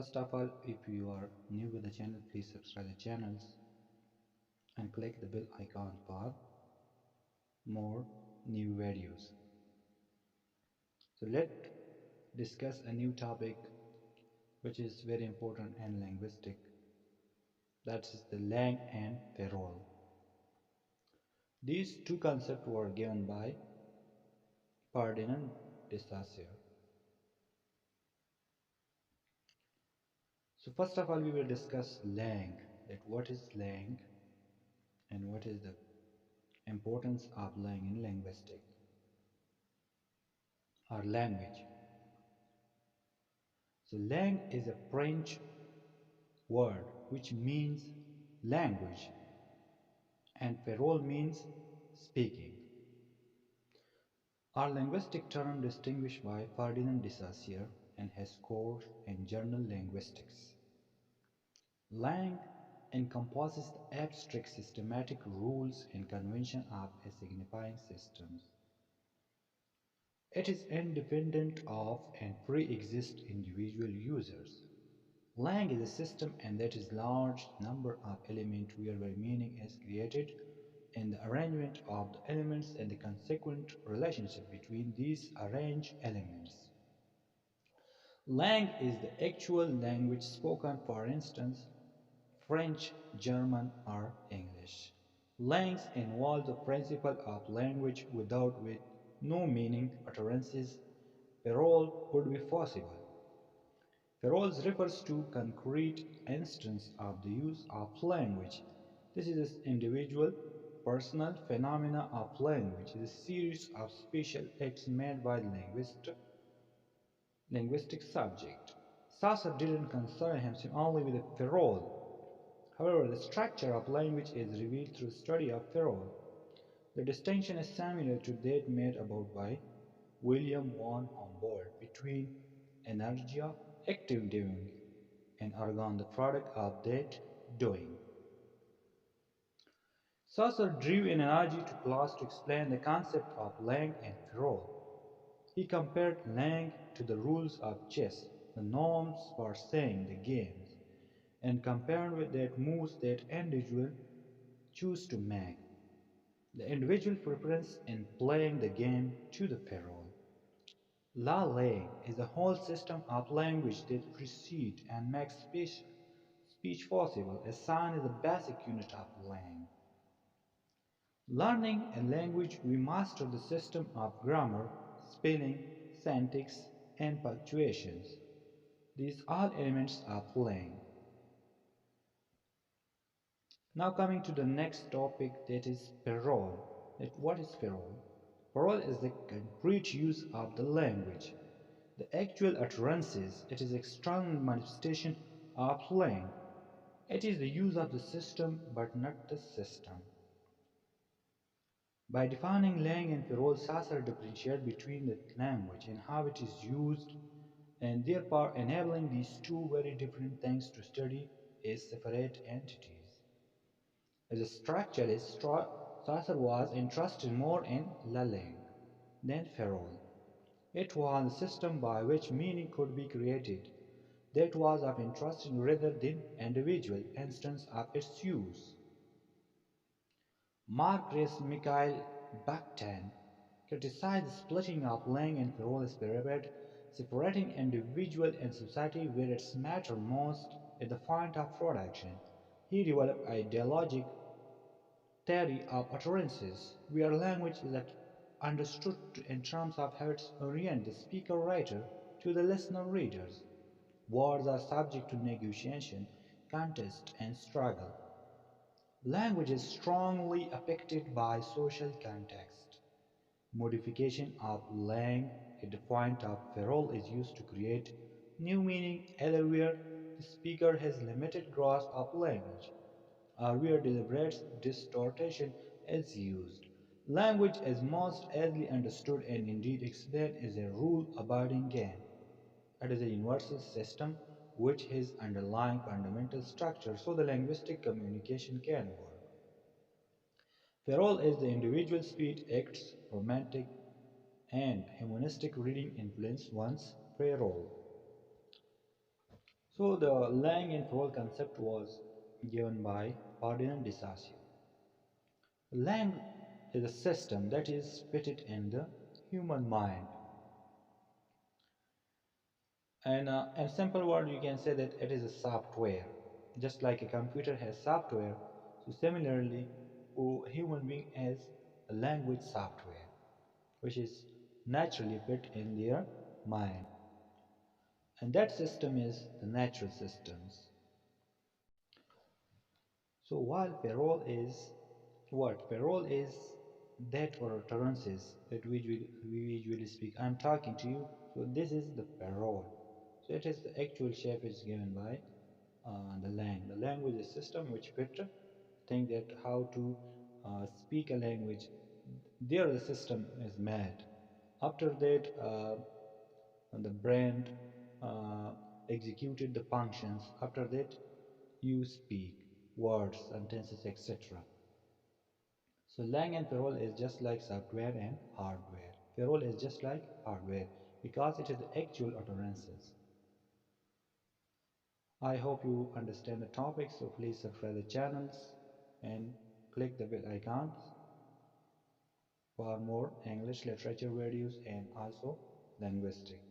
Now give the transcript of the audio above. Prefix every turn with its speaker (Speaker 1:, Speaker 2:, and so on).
Speaker 1: First of all, if you are new with the channel, please subscribe the channels and click the bell icon for more new videos. So let's discuss a new topic which is very important in linguistic. That is the langue and parole. These two concepts were given by Parol de Saussure. So first of all, we will discuss langue. That what is langue and what is the importance of langue in linguistics or language. So langue is a French word which means language and parole means speaking. Our linguistic term distinguished by Ferdinand de Saussure and his course in general linguistics. Langue encompasses the abstract systematic rules and convention of a signifying systems. It is independent of and pre-exists individual users. Langue is a system and that is large number of elements whereby meaning is created in the arrangement of the elements and the consequent relationship between these arranged elements. Langue is the actual language spoken, for instance, French, German, or English. Langues involve the principle of language without which no meaning utterances parole would be possible. Parole refers to concrete instance of the use of language. This is an individual, personal phenomena of language. It is a series of special acts made by the linguistic subject. Saussure didn't concern himself only with the parole. However, the structure of language is revealed through study of parole. The distinction is similar to that made about by William van Humboldt between energia, active doing, and organ, the product of that doing. Saussure drew an analogy to class to explain the concept of langue and parole. He compared langue to the rules of chess, the norms for saying the games, and compared with that moves that individual choose to make. The individual preference in playing the game to the parole. La langue is the whole system of language that precedes and makes speech possible. A sign is the basic unit of langue. Learning a language, we master the system of grammar, spelling, syntax, and punctuations. These are elements of langue. Now coming to the next topic, that is parole. What is parole? Parole is the concrete use of the language. The actual utterances, it is external manifestation of langue. It is the use of the system but not the system. By defining langue and parole, Saussure differentiated between the language and how it is used, and therefore enabling these two very different things to study as separate entities. As a structuralist, Saussure was interested more in la langue than parole. It was a system by which meaning could be created that was of interest rather than individual instance of its use. Marquis Mikhail Bakhtin criticized the splitting of langue and parole as separating individual and society where it matters most at the point of production. He developed a dialogic theory of utterances, where language is understood in terms of how it orients the speaker-writer to the listener-readers. Words are subject to negotiation, contest, and struggle. Language is strongly affected by social context. Modification of langue at the point of parole is used to create new meaning either where the speaker has limited grasp of language or where deliberate distortion is used. Language is most easily understood and indeed explained as a rule-abiding game. It is a universal system which has underlying fundamental structure so the linguistic communication can work. Parole is the individual speech acts, romantic and humanistic reading influence one's parole. So the langue and parole concept was given by Parol de Saussure. Langue is a system that is fitted in the human mind. And in simple word, you can say that it is a software. Just like a computer has software, so similarly, a human being has a language software, which is naturally fit in their mind. And that system is the natural systems. So while parole is what? Parole is that or utterances that we usually speak. I'm talking to you, so this is the parole. So it is the actual shape is given by the langue. The language is system which Peter think that how to speak a language. There the system is made. After that, the brain uh, executed the functions. After that, you speak words, sentences, etc. So lang and parole is just like software and hardware. Parole is just like hardware because it is the actual utterances. I hope you understand the topic, so please subscribe the channels and click the bell icons for more English literature videos and also linguistics.